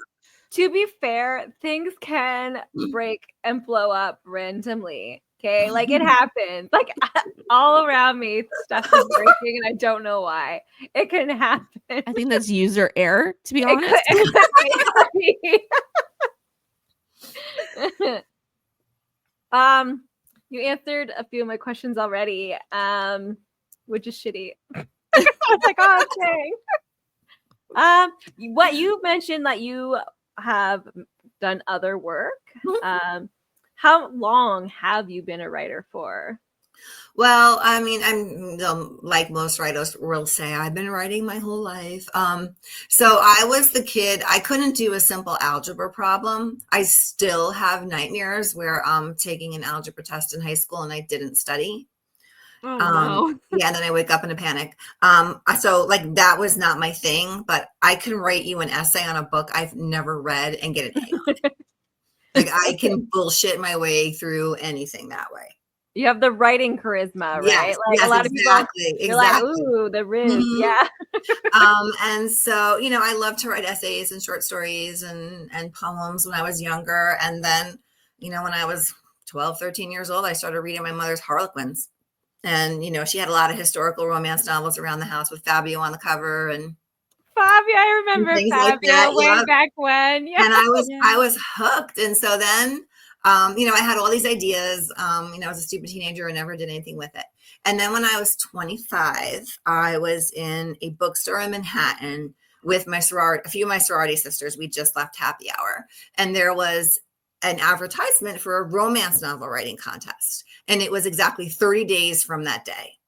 To be fair, things can break and blow up randomly. Okay, it happens. All around me, stuff is breaking, and I don't know why. It can happen. I think that's user error, to be honest. It could be. You answered a few of my questions already, which is shitty. I was like, "Oh, okay." What you mentioned that you have done other work. How long have you been a writer for? Well, I mean, I'm like most writers will say, I've been writing my whole life. So I was the kid, I couldn't do a simple algebra problem. I still have nightmares where I'm taking an algebra test in high school and I didn't study. Oh no. Yeah, and then I wake up in a panic. So like that was not my thing, but I can write you an essay on a book I've never read and get an A on it. Like I can bullshit my way through anything that way. You have the writing charisma, right? Yes, Like a yes, lot of people, they're like, exactly. ooh, the Riz. Mhm. Yeah. And so, I love to write essays and short stories and poems when I was younger. And then, when I was 12, 13 years old, I started reading my mother's Harlequins. And, she had a lot of historical romance novels around the house with Fabio on the cover and Fabio, I remember things like that. Fabio way back when. Yeah. And I Yeah. was hooked. And so then, I had all these ideas. I was a stupid teenager and never did anything with it. And then when I was 25, I was in a bookstore in Manhattan with a few of my sorority sisters. We just left happy hour. And there was an advertisement for a romance novel writing contest. And it was exactly 30 days from that day.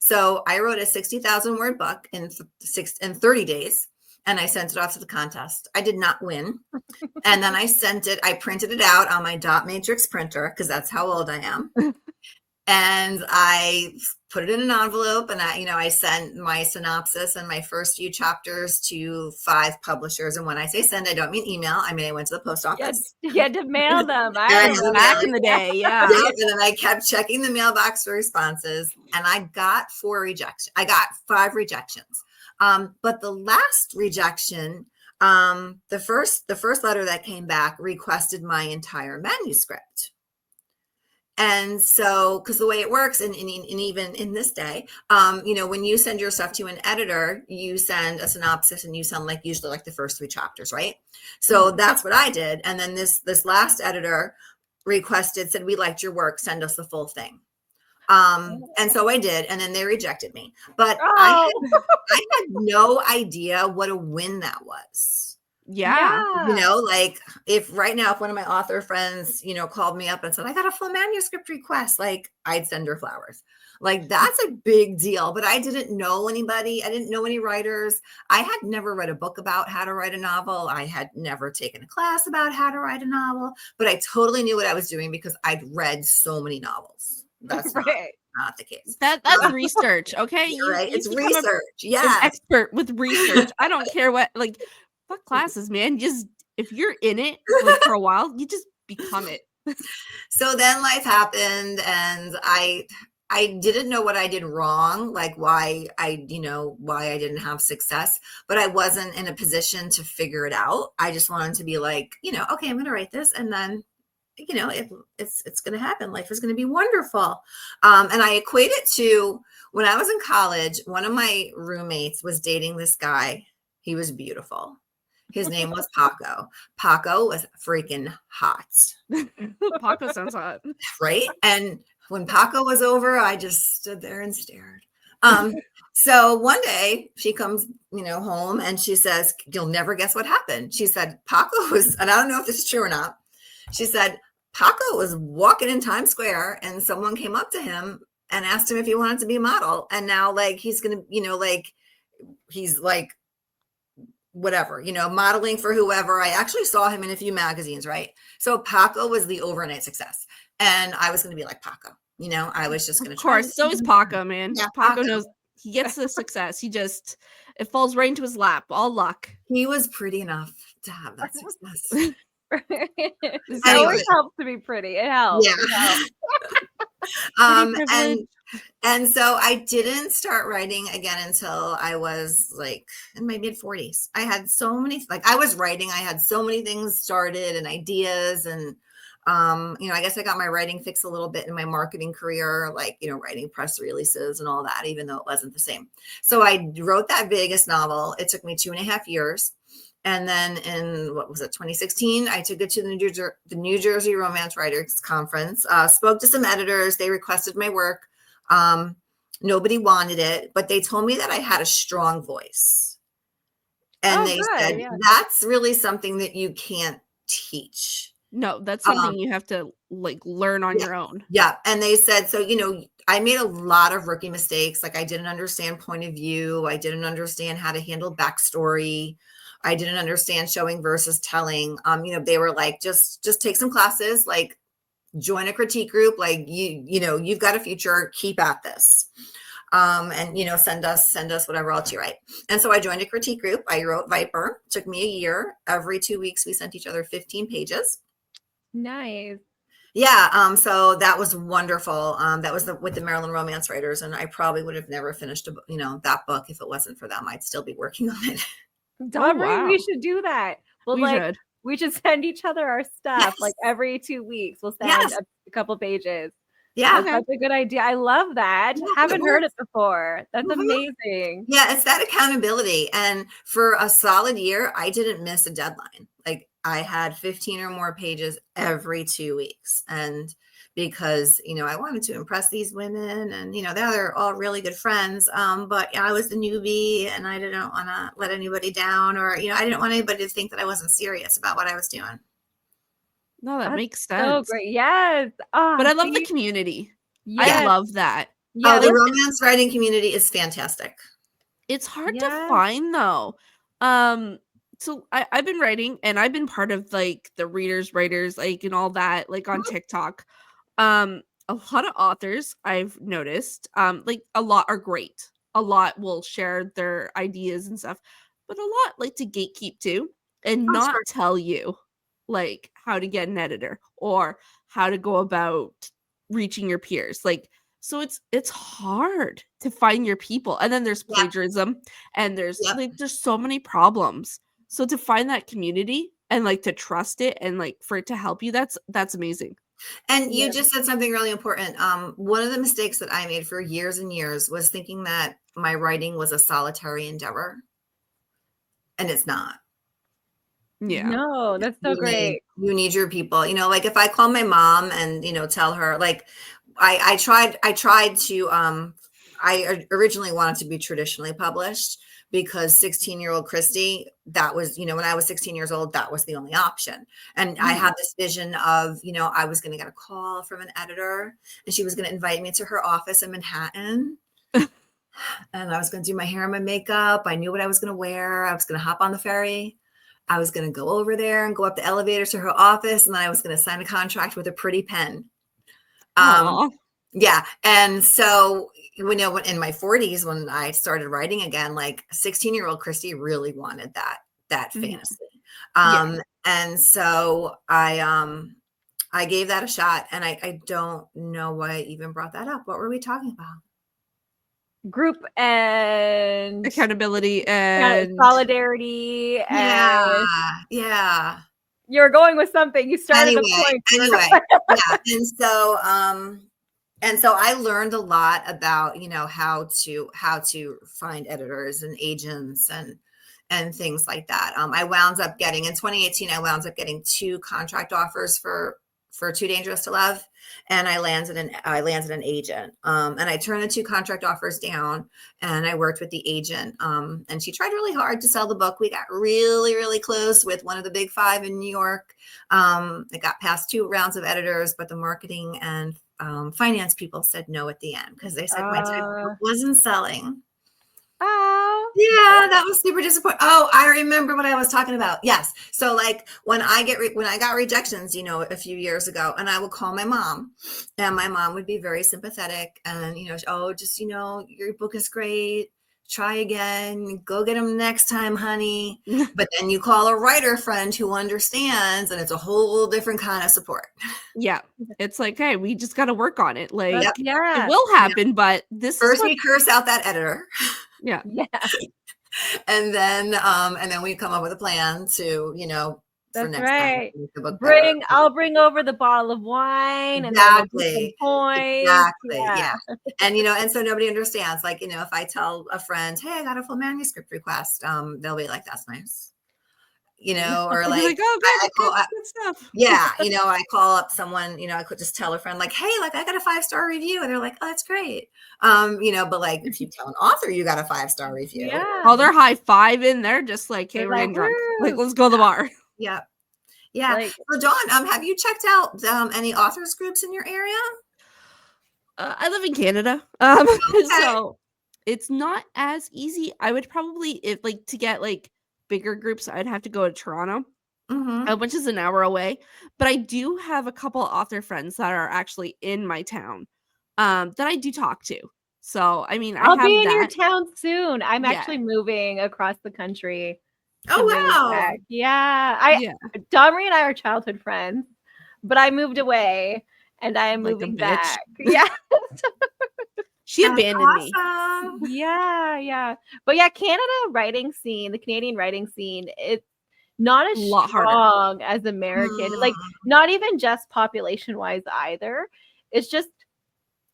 So I wrote a 60,000 word book in 30 days. And I sent it off to the contest. I did not win. And then I printed it out on my dot matrix printer because that's how old I am. And I put it in an envelope and I sent my synopsis and my first few chapters to 5 publishers. And when I say send, I don't mean email. I mean, I went to the post office. You had to mail them. I Yeah, remember. Back in the day, yeah. Yeah, and then I kept checking the mailbox for responses and I got 4 rejections. I got 5 rejections. But the last rejection, the first letter that came back requested my entire manuscript. And so, because the way it works, and even in this day, when you send your stuff to an editor, you send a synopsis and you send usually the first 3 chapters, right? So that's what I did. And then this last editor said, we liked your work, send us the full thing. And so I did, and then they rejected me. But I had no idea what a win that was. Yeah. If right now, if one of my author friends, called me up and said, I got a full manuscript request, I'd send her flowers. That's a big deal. But I didn't know anybody. I didn't know any writers. I had never read a book about how to write a novel. I had never taken a class about how to write a novel, but I totally knew what I was doing because I'd read so many novels. That's Right. not the case. That's research, okay? Right. It's become research. an Yeah. expert with research. I don't care what classes, man. Just if you're in it for a while, you just become it. So then life happened and I didn't know what I did wrong, why I didn't have success, but I wasn't in a position to figure it out. I just wanted to be okay, I'm going to write this and then it's going to happen. Life is going to be wonderful. And I equate it to when I was in college, one of my roommates was dating this guy. He was beautiful. His name was Paco. Paco was freaking hot. Paco sounds hot. Right? And when Paco was over, I just stood there and stared. So one day she comes, home and she says, you'll never guess what happened. She said, Paco was, and I don't know if this is true or not. She said, Paco was walking in Times Square and someone came up to him and asked him if he wanted to be a model. And now he's going to, he's whatever, modeling for whoever. I actually saw him in a few magazines, right? So Paco was the overnight success. And I was going to be like Paco, I was just going to try. Of course, so is Paco, man. Yeah, Paco knows he gets the success. It falls right into his lap. All luck. He was pretty enough to have that success. It always helps to be pretty. It helps. Yeah. It helps. And so I didn't start writing again until I was in my mid 40s. I had so many, I was writing, I had so many things started and ideas and, I guess I got my writing fix a little bit in my marketing career, writing press releases and all that, even though it wasn't the same. So I wrote that Vegas novel. It took me 2.5 years. And then in 2016, I took it to the New Jersey Romance Writers Conference, spoke to some editors. They requested my work. Nobody wanted it, but they told me that I had a strong voice. And they said, that's really something that you can't teach. No, that's something you have to learn on your own. Yeah. And they said, so, I made a lot of rookie mistakes. Like I didn't understand point of view. I didn't understand how to handle backstory. I didn't understand showing versus telling. They were like, just take some classes, like join a critique group. Like you've got a future, keep at this. And send us whatever else you write. And so I joined a critique group. I wrote Viper. It took me a year. Every 2 weeks we sent each other 15 pages. Nice. Yeah. So that was wonderful. That was with the Maryland romance writers, and I probably would have never finished that book if it wasn't for them. I'd still be working on it. Domri, we should do that. We should send each other our stuff like every 2 weeks. We'll send a couple pages. Yeah, that's a good idea. I love that. Haven't heard it before. That's amazing. Yeah, it's that accountability. And for a solid year, I didn't miss a deadline. Like I had 15 or more pages every 2 weeks. And because, I wanted to impress these women and, they're all really good friends. But I was the newbie and I didn't want to let anybody down, or, I didn't want anybody to think that I wasn't serious about what I was doing. No, that makes sense. So great. Yes. But I love the community. Yes. I love that. Yeah, the romance writing community is fantastic. It's hard to find though. So I've been writing and I've been part of like the writers, like and all that, like on TikTok. A lot of authors I've noticed, like a lot are great. A lot will share their ideas and stuff, but a lot like to gatekeep too and not tell you like how to get an editor or how to go about reaching your peers. Like, so it's hard to find your people. And then there's plagiarism and there's so many problems. So to find that community and like to trust it and like for it to help you, that's amazing. And you just said something really important. One of the mistakes that I made for years and years was thinking that my writing was a solitary endeavor. And it's not. Yeah. No, that's so great. You need your people. Like if I call my mom and, tell her, like, I originally wanted to be traditionally published because 16-year-old Kristie, that was, when I was 16 years old, that was the only option. And I had this vision of, I was going to get a call from an editor and she was going to invite me to her office in Manhattan. And I was going to do my hair and my makeup. I knew what I was going to wear. I was going to hop on the ferry. I was going to go over there and go up the elevator to her office. And then I was going to sign a contract with a pretty pen. Yeah. And so, in my 40s, when I started writing again, like 16-year-old Kristie really wanted that fantasy. And so I gave that a shot, and I don't know why I even brought that up. What were we talking about? Group and accountability and solidarity. Yeah. You're going with something. You started the point. Yeah. And so I learned a lot about, how to find editors and agents and things like that. I wound up getting in 2018, I wound up getting 2 contract offers for Too Dangerous to Love. And I landed an agent. And I turned the 2 contract offers down and I worked with the agent. And she tried really hard to sell the book. We got really, really close with one of the big 5 in New York. It got past 2 rounds of editors, but the marketing and finance people said no at the end because they said my book wasn't selling. Oh, yeah, that was super disappointing. Oh, I remember what I was talking about. Yes. So like when I got rejections, a few years ago, and I would call my mom and my mom would be very sympathetic and, your book is great. Try again, go get them next time, honey. But then you call a writer friend who understands and it's a whole different kind of support. Yeah. It's like, hey, we just got to work on it. Like, it will happen, but this first we curse out that editor. Yeah. And then we come up with a plan to, for that's next right. time the book I'll bring over the bottle of wine exactly. and points. Exactly. Yeah. And and so nobody understands. Like, if I tell a friend, hey, I got a full manuscript request, they'll be like, that's nice. Or like, good stuff. Yeah, I call up someone, I could just tell a friend like, hey, like I got a 5-star review. And they're like, oh, that's great. But like if you tell an author you got a 5-star review. Oh, they're high-fiving. They're just like, hey, we're getting drunk. Like, let's go to the bar. Yeah. Yeah. So Dawn, have you checked out any authors groups in your area? I live in Canada. So it's not as easy. I would probably, if like to get like bigger groups, I'd have to go to Toronto, Mhm. which is an hour away. But I do have a couple author friends that are actually in my town, that I do talk to. So I mean, I I'll have be in your that. town soon. I'm Yeah. actually moving across the country to Oh, move wow. back. Yeah. Yeah, Domri and I are childhood friends, but I moved away and I am like a moving bitch. back. Yeah. She That's abandoned me. awesome. Yeah. But yeah, Canada writing scene, the Canadian writing scene, it's not as A lot harder. strong as American. Like Mm. not even just population wise either. It's just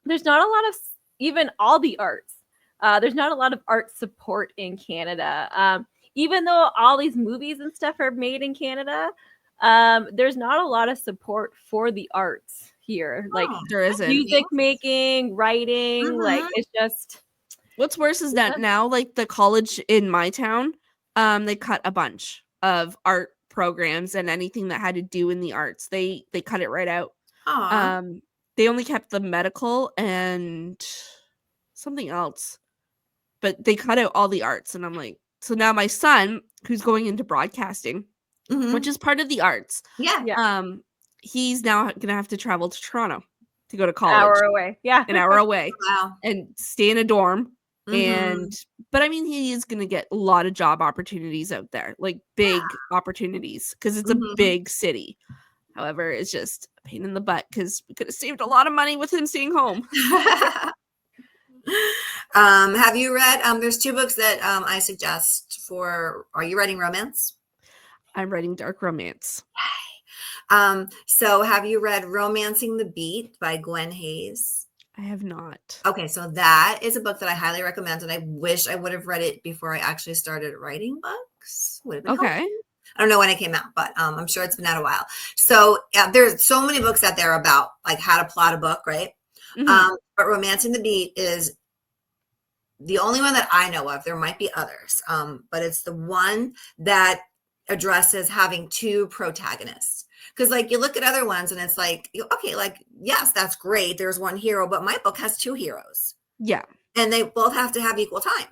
there's not a lot of even all the arts. There's not a lot of art support in Canada. Even though all these movies and stuff are made in Canada, there's not a lot of support for the arts here. Like Oh, There isn't. music making, writing, like Mhm. it's just What's worse is Yeah. that now, like the college in my town, they cut a bunch of art programs and anything that had to do in the arts. They cut it right out. Aw. They only kept the medical and something else, but they cut out all the arts. And I'm like, so now my son, who's going into broadcasting, Mhm. which is part of the arts, Yeah. Yeah. he's now gonna have to travel to Toronto to go to an college, hour away. Yeah. an hour away, Wow. and stay in a dorm. Mhm. But I mean, he is going to get a lot of job opportunities out there, like big opportunities, because it's a Mhm. big city. However, it's just a pain in the butt because we could have saved a lot of money with him staying home. Have you read there's two books that I suggest for are you writing romance? I'm writing dark romance. So have you read Romancing the Beat by Gwen Hayes? I have not. Okay, so that is a book that I highly recommend, and I wish I would have read it before I actually started writing books. Would have been helpful. Okay. I don't know when it came out, but I'm sure it's been out a while. So there's so many books out there about like how to plot a book, right? Mhm. But Romancing the Beat is the only one that I know of. There might be others, but it's the one that addresses having two protagonists. Because like you look at other ones and it's like, okay, like yes, that's great. There's one hero, but my book has two heroes, Yeah. and they both have to have equal time.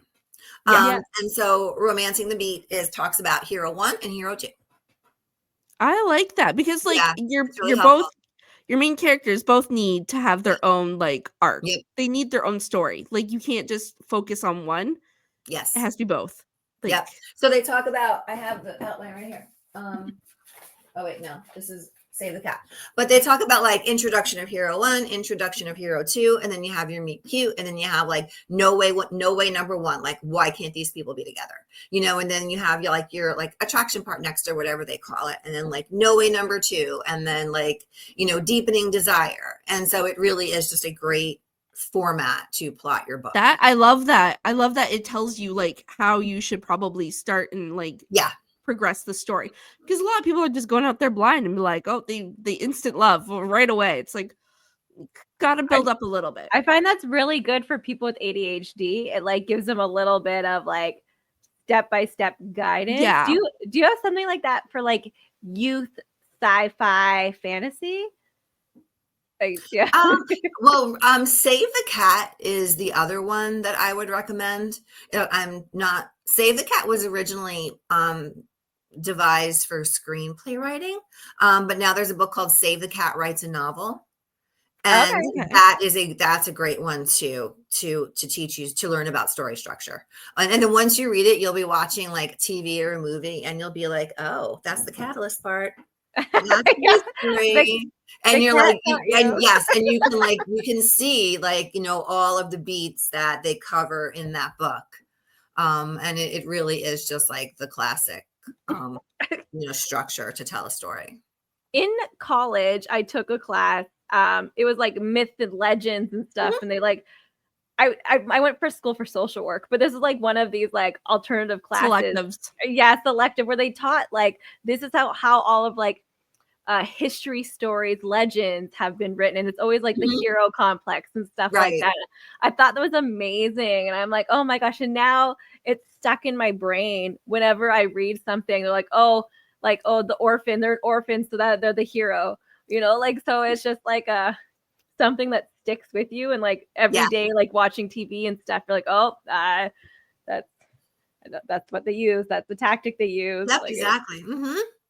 Yeah. And so Romancing the Beat talks about hero one and hero two. I like that because like Yeah, you're it's really both helpful. your main characters both need to have their own like arc. Yep. They need their own story. Like you can't just focus on one. Yes. It has to be both. Like, Yep. So they talk about, I have the outline right here. Oh wait, no, this is Save the Cat. But they talk about like introduction of hero one, introduction of hero two, and then you have your meet cute, and then you have like no way number one. Like, why can't these people be together? You know, and then you have your like attraction part next or whatever they call it, and then like no way number two, and then like, you know, deepening desire. And so it really is just a great format to plot your book. that I love that. I love that it tells you like how you should probably start and like Yeah. progress the story. Because a lot of people are just going out there blind and be like, oh, they instant love right away. It's like gotta build up a little bit. I find that's really good for people with ADHD. It like gives them a little bit of like step-by-step guidance. Yeah. Do you have something like that for like youth sci-fi fantasy? Yeah. Well, Save the Cat is the other one that I would recommend. Save the Cat was originally devised for screenplay writing, but now there's a book called Save the Cat Writes a Novel, and Okay. that's a great one to teach you to learn about story structure. And then once you read it, you'll be watching like TV or a movie, and you'll be like, oh, that's the catalyst part. And that's Yeah. history. And the you're cat like, got and you. yes, and you can see like, you know, all of the beats that they cover in that book. And it really is just like the classic, you know, structure to tell a story. In college, I took a class. It was like myths and legends and stuff, and they like I went for school for social work, but this is like one of these like alternative classes. Selectives. Yeah, selective, where they taught like this is how all of like history stories, legends have been written, and it's always like the hero complex and stuff like Right. that. I thought that was amazing, and I'm like, oh my gosh! And now it's stuck in my brain. Whenever I read something, they're like, oh, the orphan, they're an orphan, so that they're the hero, you know, like so. It's just like so something that sticks with you, and like every day, like watching TV and stuff, you're like, oh, that's what they use. That's the tactic they use. Yep, like, exactly.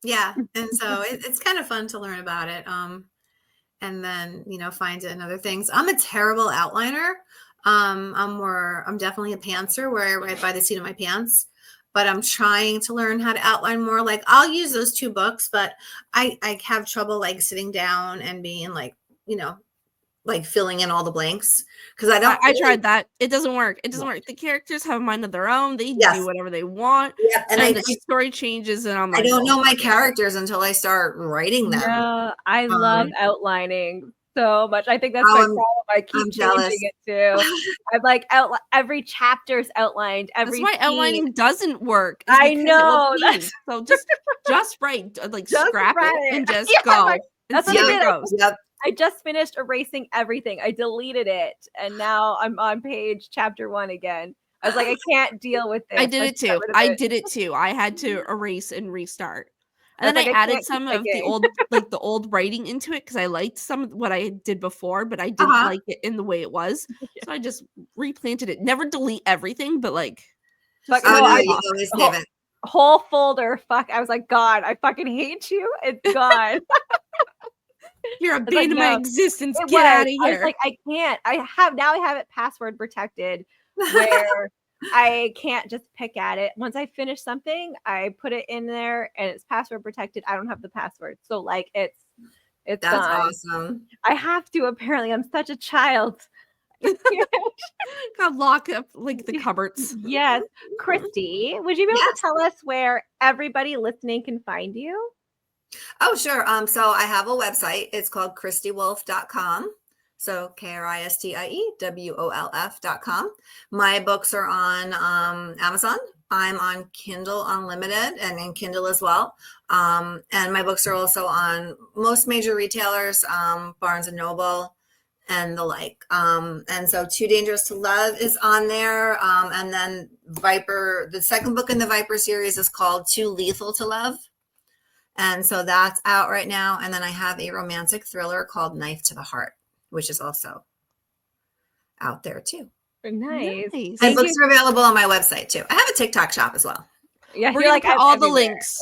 Yeah, and so it's kind of fun to learn about it. And then find it in other things. I'm a terrible outliner. I'm definitely a pantser where I write by the seat of my pants. But I'm trying to learn how to outline more. Like I'll use those 2 books, but I have trouble like sitting down and being like, like filling in all the blanks because I tried that. It doesn't work. It doesn't work. The characters have a mind of their own. They do whatever they want. Yeah, and the story changes, and I'm like, I don't know my characters until I start writing them. Yeah, I love outlining so much. I think that's my problem. I keep changing it too. I'm like every chapter's outlined. That's why outlining doesn't work. I know. So just write, like scrap it and just go. Like, that's what I did. Yep. I just finished erasing everything. I deleted it, and now I'm on chapter 1 again. I was like, I can't deal with this. I did it too. I had to erase and restart. And then I added some of the old writing into it because I liked some of what I did before, but I didn't like it in the way it was. So I just replanted it. Never delete everything, but like whole folder. Fuck. I was like, God, I fucking hate you. It's gone. You're abandoning my existence. Get out of here. I was like, I can't. I have it password protected where I can't just pick at it. Once I finish something, I put it in there and it's password protected. I don't have the password. So like it's that's gone. Awesome. I have to, apparently. I'm such a child. Gotta lock up like the cupboards. Yes. Kristie, would you be able to tell us where everybody listening can find you? Oh, sure. So I have a website. It's called KristieWolf.com. So KristieWolf.com. My books are on Amazon. I'm on Kindle Unlimited and in Kindle as well. And my books are also on most major retailers, Barnes & Noble and the like. And so Too Dangerous to Love is on there. And then Viper, the second book in the Viper series is called Too Lethal to Love. And so that's out right now. And then I have a romantic thriller called Knife to the Heart, which is also out there too. Nice. And books are available on my website too. I have a TikTok shop as well. Yeah, we're gonna put all the links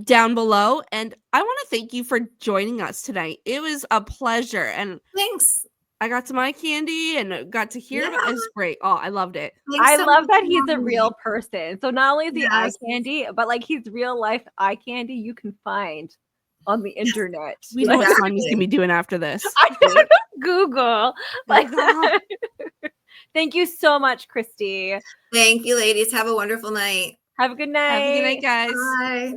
down below. And I want to thank you for joining us tonight. It was a pleasure. And thanks. I got some eye candy and got to hear about it. It was great. Oh, I loved it. I love that he's a real person. So not only is he eye candy, but like he's real life eye candy you can find on the internet. We know what Sonya's gonna be doing after this. I don't know, Google. Like that. Thank you so much, Kristie. Thank you, ladies. Have a wonderful night. Have a good night. Have a good night, guys. Bye.